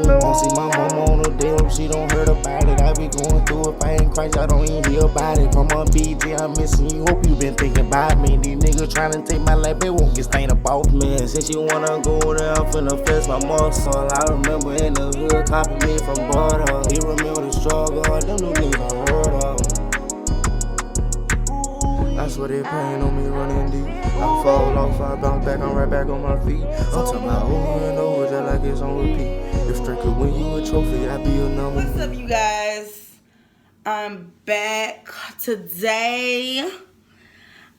Won't see my mama on the day, hope she don't hurt about it. I be going through it, I ain't Christ, I don't even hear about it. From a BG, I'm missing you, hope you been thinking about me. These niggas tryna take my life, they won't get stained up off me. Since you wanna go there, I'm finna flex my muscle. I remember in the hood, copying me from butter. He remember the struggle, them new niggas I heard of. That's what they pain on me running deep. I fall off, I bounce back, I'm right back on my feet. I'm talking about over and over, just like it's on repeat. If straight could win you a trophy, that'd be a number. What's up, you guys? I'm back. Today,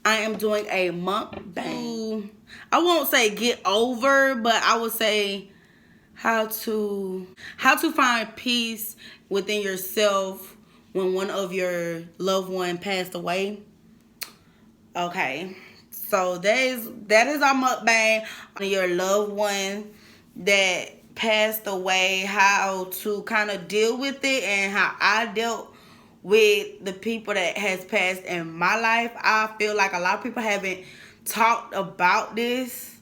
I am doing a mukbang. I won't say get over, but I would say how to find peace within yourself when one of your loved one passed away. Okay, so that is our mukbang on your loved one that passed away, how to kind of deal with it, and how I dealt with the people that has passed in my life. I feel like a lot of people haven't talked about this,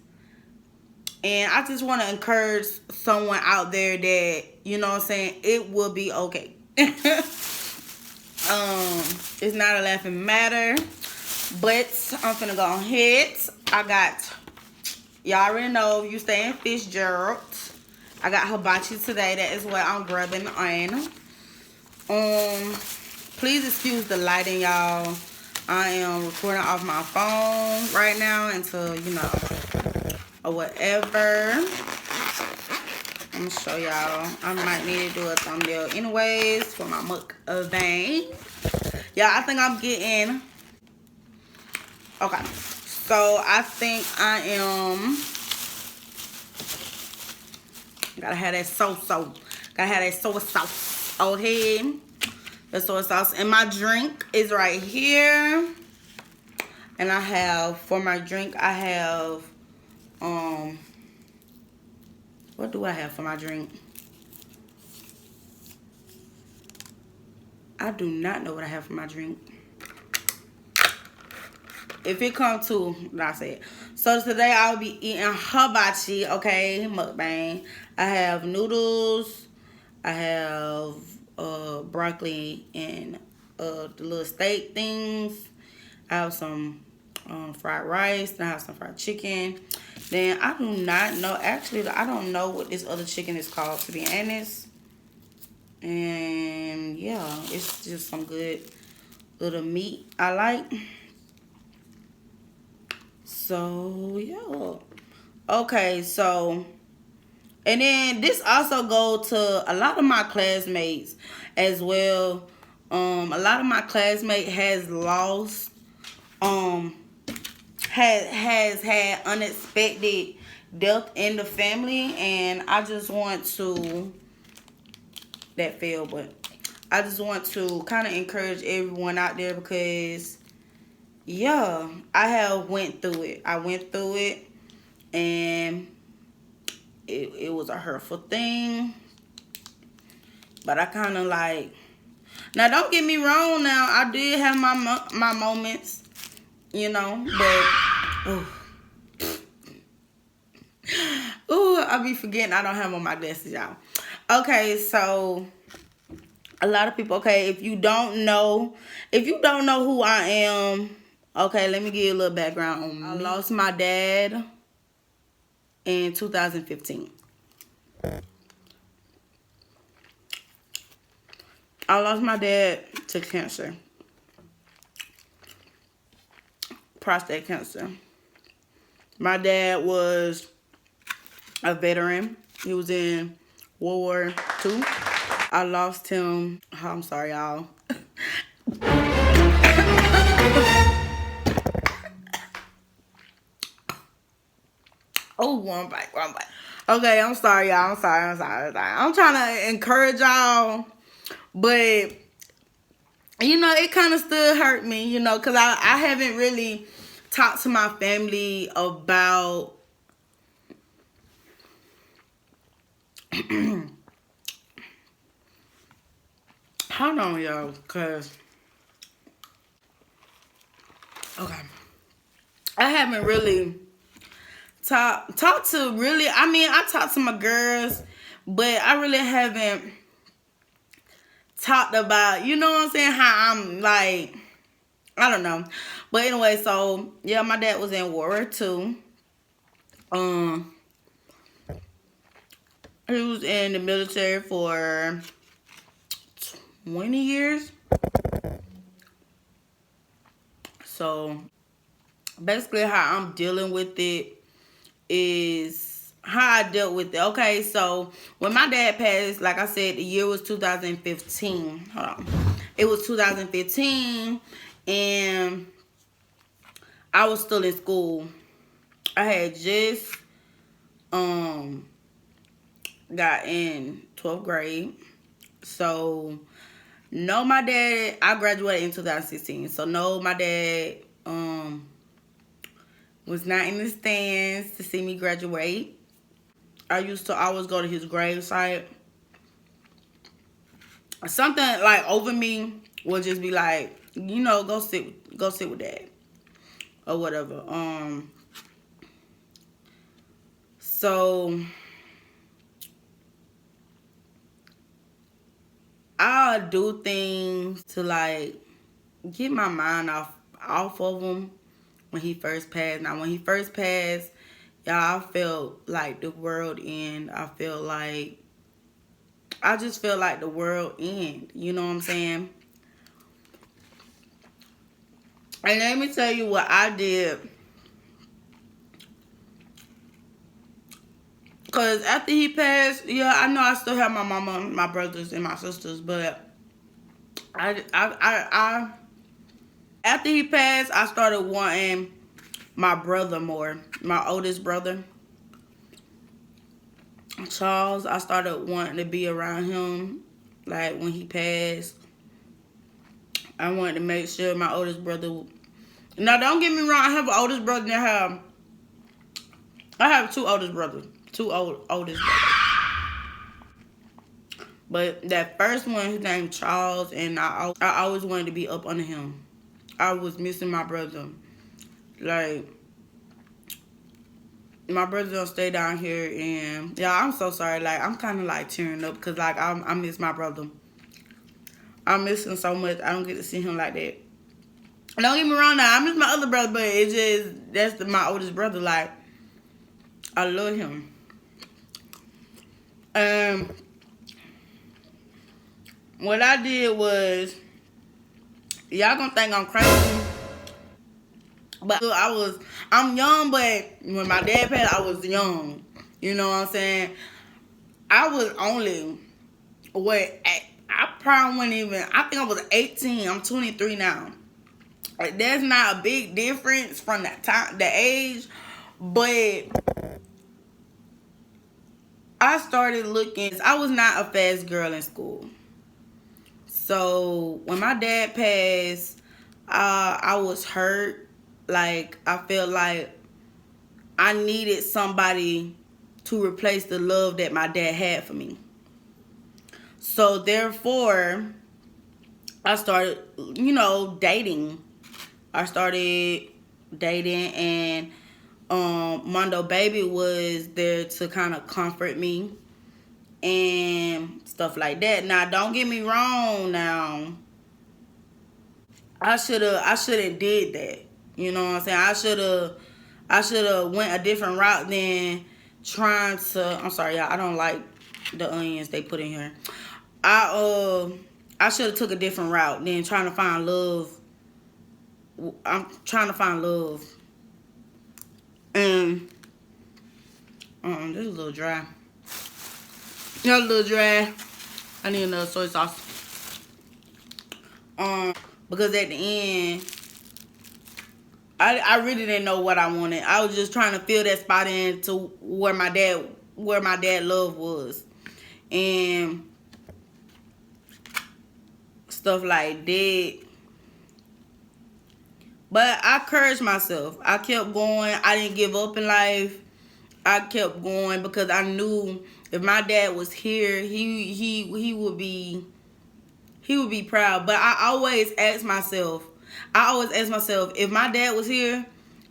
and I just want to encourage someone out there that, you know what I'm saying, it will be okay. It's not a laughing matter. But I'm finna go ahead. I got, y'all already know, you stay in Fitzgerald. I got hibachi today. That is what I'm grabbing on. Please excuse the lighting, y'all. I am recording off my phone right now until, you know, or whatever. I'm gonna show y'all. I might need to do a thumbnail anyways for my mukbang. Yeah, I think I'm getting... Okay, so I think I am, gotta have that soy sauce. Okay, the soy sauce. And my drink is right here. And I have, for my drink, I have, what do I have for my drink? I do not know what I have for my drink. If it comes to, I said. So today I'll be eating hibachi, okay, mukbang. I have noodles. I have broccoli and the little steak things. I have some fried rice. And I have some fried chicken. Then I do not know. Actually, I don't know what this other chicken is called, to be honest. And yeah, it's just some good little meat I like. So, yeah. Okay, so, and then this also go to a lot of my classmates as well. A lot of my classmates has lost, has had unexpected death in the family, and I just want to, that failed, but I just want to kind of encourage everyone out there because, yeah, I have went through it. I went through it, and it was a hurtful thing. But I kind of like, now don't get me wrong now, I did have my moments, you know, but, ooh, I be forgetting I don't have on my glasses, y'all. Okay, so a lot of people, okay, if you don't know who I am, okay, let me give you a little background on me. I lost my dad in 2015. I lost my dad to cancer. Prostate cancer. My dad was a veteran. He was in World War II. I lost him. Oh, I'm sorry, y'all. Oh, one bite. Okay, I'm sorry, y'all. I'm sorry. I'm trying to encourage y'all, but, you know, it kind of still hurt me, you know, because I haven't really talked to my family about hold on, y'all, because, okay, I haven't really talk to really, I mean, I talk to my girls, But I really haven't talked about, you know what I'm saying, how I'm like, I don't know. But anyway, so yeah, my dad was in World War II. He was in the military for 20 years. So basically how I'm dealing with it is how I dealt with it. Okay, so when my dad passed, like I said, the year was 2015. Hold on. It was 2015 and I was still in school. I had just got in 12th grade. So no, my dad, I graduated in 2016. So no, my dad was not in the stands to see me graduate. I used to always go to his grave site. Something like over me would just be like, you know, go sit with dad or whatever. So I'll do things to like get my mind off of him when he first passed. Now when he first passed, y'all, I felt like the world end. I just felt like the world end. You know what I'm saying? And let me tell you what I did. Because after he passed, yeah, I know I still have my mama, my brothers, and my sisters. But after he passed, I started wanting my brother more. My oldest brother, Charles, I started wanting to be around him. Like when he passed, I wanted to make sure my oldest brother. Now, don't get me wrong. I have an oldest brother and I have two oldest brothers. Oldest brothers. But that first one, his name Charles, and I always wanted to be up under him. I was missing my brother. Like, my brother don't stay down here, and yeah, I'm so sorry. Like, I'm kind of like tearing up because like I miss my brother. I miss him so much. I don't get to see him like that. Don't get me wrong now, I miss my other brother, but it's just, my oldest brother. Like, I love him. What I did was, y'all gonna think I'm crazy, but I'm young, but when my dad passed, I was young. You know what I'm saying? I was only, I probably wasn't even, I think I was 18. I'm 23 now. Like, that's not a big difference from that time, the age, but I started looking. I was not a fast girl in school. So when my dad passed, I was hurt. Like, I felt like I needed somebody to replace the love that my dad had for me. So therefore, I started, dating. I started dating, and Mondo Baby was there to kind of comfort me and stuff like that. Now, don't get me wrong. Now, I should've did that. You know what I'm saying? I should have went a different route than trying to. I'm sorry, y'all. I don't like the onions they put in here. I should have took a different route than trying to find love. I'm trying to find love. And this is a little dry. A little dry. I need another soy sauce. Because at the end, I really didn't know what I wanted. I was just trying to fill that spot in to where my dad love was. And stuff like that. But I encouraged myself. I kept going. I didn't give up in life. I kept going because I knew if my dad was here, he would be proud. But I always asked myself, if my dad was here,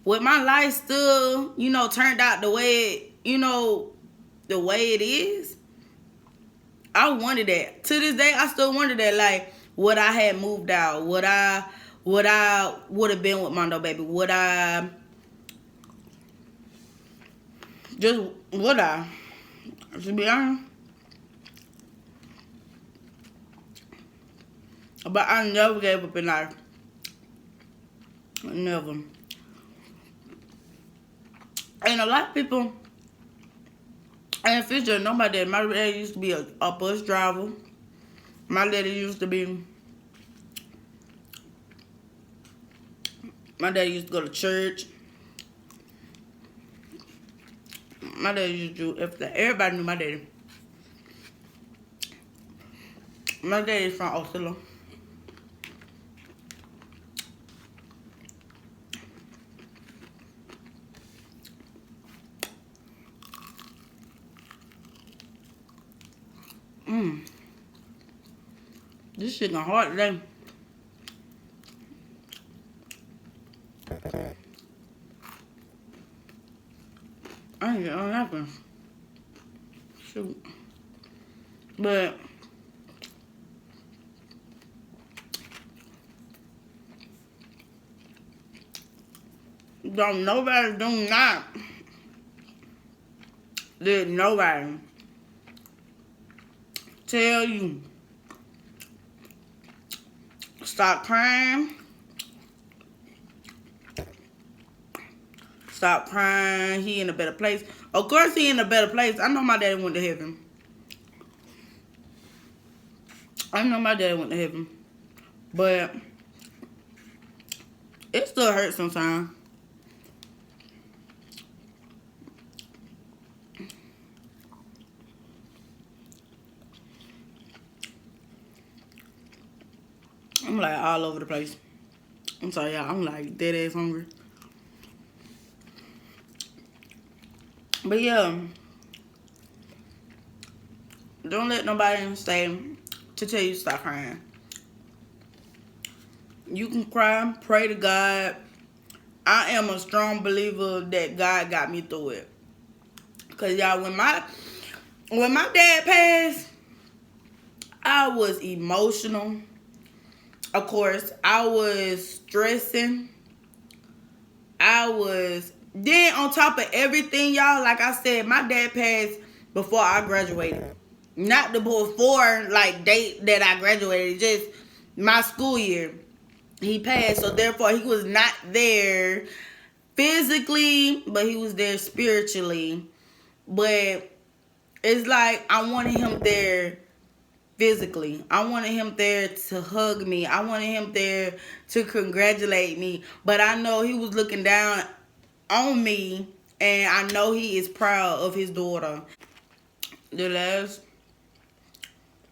would my life still, turned out the way it is? I wanted that. To this day, I still wonder that. Like, would I had moved out? Would I would have been with Mondo baby? Would I just would I? To be honest. But I never gave up in life. Never. And a lot of people, and if it's just nobody, my daddy used to be a bus driver. My daddy used to be, my daddy used to go to church. My daddy used to do everything. Everybody knew my daddy. My daddy is from Osceola. This shit gonna hard today. I ain't getting nothing. Shoot. But don't nobody do not let nobody tell you stop crying. Stop crying. He in a better place. Of course he in a better place. I know my daddy went to heaven. I know my daddy went to heaven. But it still hurts sometimes. I'm like all over the place. I'm sorry, y'all. I'm like dead ass hungry. But yeah, don't let nobody say to tell you stop crying. You can cry, pray to God. I am a strong believer that God got me through it. Cause y'all, when my dad passed, I was emotional. Of course, I was stressing. Then on top of everything, y'all, like I said, my dad passed before I graduated. Not the before, like, date that I graduated. Just my school year. He passed, so therefore he was not there physically, but he was there spiritually. But it's like I wanted him there physically. I wanted him there to hug me. I wanted him there to congratulate me. But I know he was looking down on me, and I know he is proud of his daughter. The last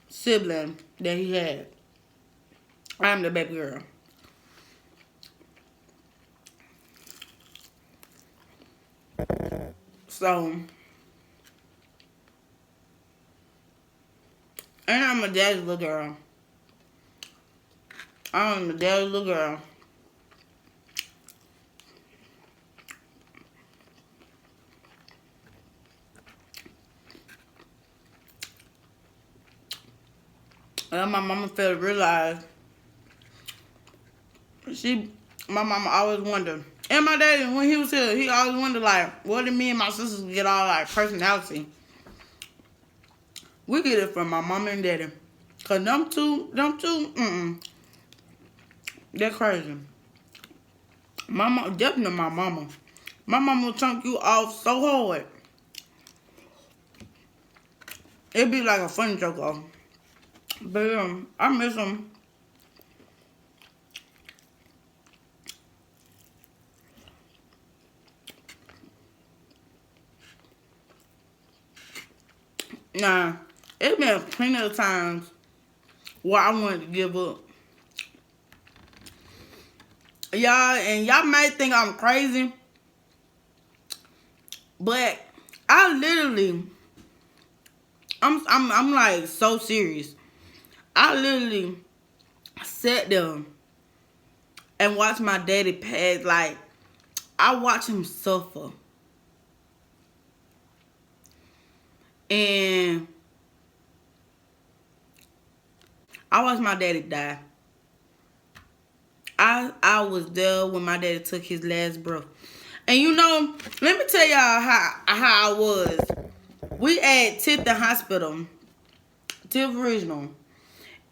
sibling that he had. I'm the baby girl. So, and I'm a daddy's little girl. I'm a daddy's little girl. And my mama failed to realize. My mama always wondered. And my daddy, when he was here, he always wondered, like, where did me and my sisters get all, like, personality? We get it from my mama and daddy. Because them two, they're crazy. Mama, definitely my mama. My mama will chunk you off so hard. It'd be like a funny joke, though. But, I miss them. Nah, it's been plenty of times where I wanted to give up. Y'all might think I'm crazy, but I literally, I'm like so serious. I literally sat there and watched my daddy pass. Like, I watched him suffer. And I watched my daddy die. I was there when my daddy took his last breath. And you know, let me tell y'all how I was. We at Tiffin Hospital, Tiff Regional,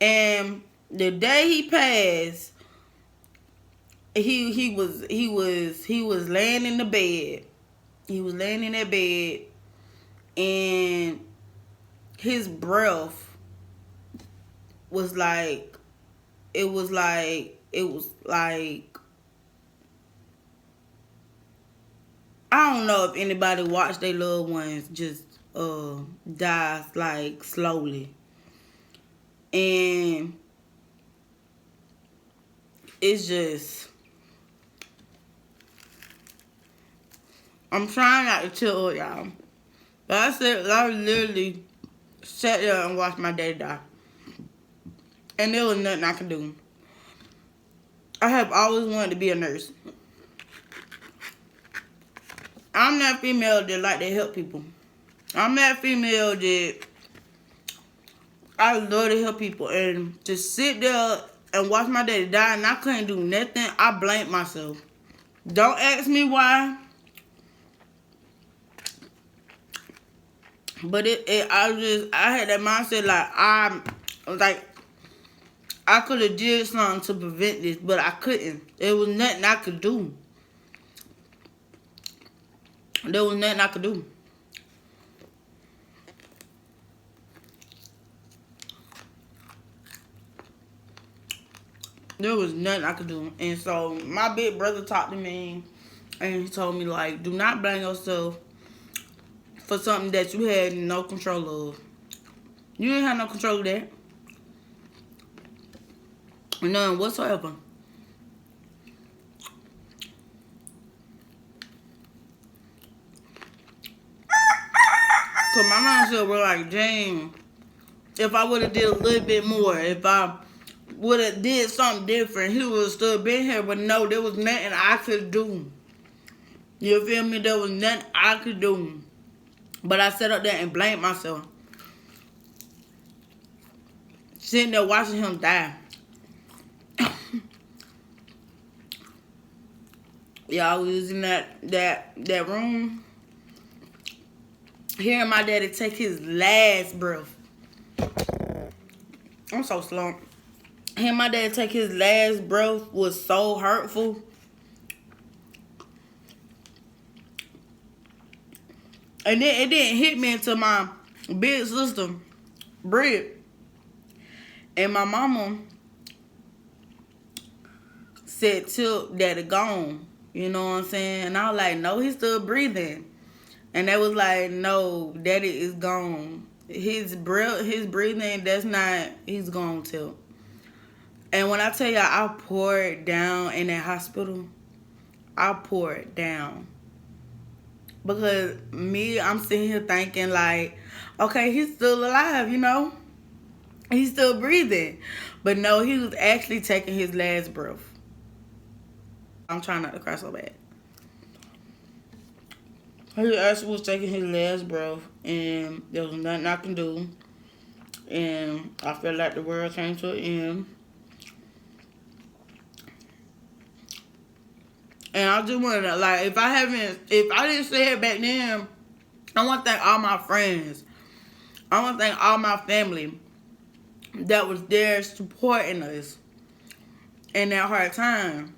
and the day he passed, he was laying in the bed. He was laying in that bed, and his breath was like, it was like I don't know if anybody watched their loved ones just die like slowly. And it's just, I'm trying not to tell y'all, but I literally sat there and watched my daddy die. And there was nothing I could do. I have always wanted to be a nurse. I'm that female that like to help people. I'm that female that I love to help people. And to sit there and watch my daddy die and I couldn't do nothing, I blame myself. Don't ask me why. But I had that mindset I could have did something to prevent this, but I couldn't. There was nothing I could do. There was nothing I could do. There was nothing I could do. And so my big brother talked to me and he told me, like, do not blame yourself for something that you had no control of. You didn't have no control of that. None whatsoever. Cause my mindset was like, dang, if I would have did a little bit more, if I would have did something different, he would have still been here. But no, there was nothing I could do. You feel me? There was nothing I could do. But I sat up there and blamed myself. Sitting there watching him die. Y'all was in that room, hearing my daddy take his last breath. I'm so slow. Hearing my daddy take his last breath was so hurtful. And then it didn't hit me until my big sister, Britt, and my mama said, "Tip, daddy gone." You know what I'm saying? And I was like, no, he's still breathing. And they was like, no, daddy is gone. His breathing, that's not, he's gone, Tip. And when I tell y'all, I poured down in that hospital. I poured down. Because I'm sitting here thinking like, okay, he's still alive, you know? He's still breathing. But no, he was actually taking his last breath. I'm trying not to cry so bad. He actually was taking his last breath, and there was nothing I can do. And I felt like the world came to an end. And I just wanted to, like, if I didn't say it back then, I want to thank all my friends. I want to thank all my family that was there supporting us in that hard time.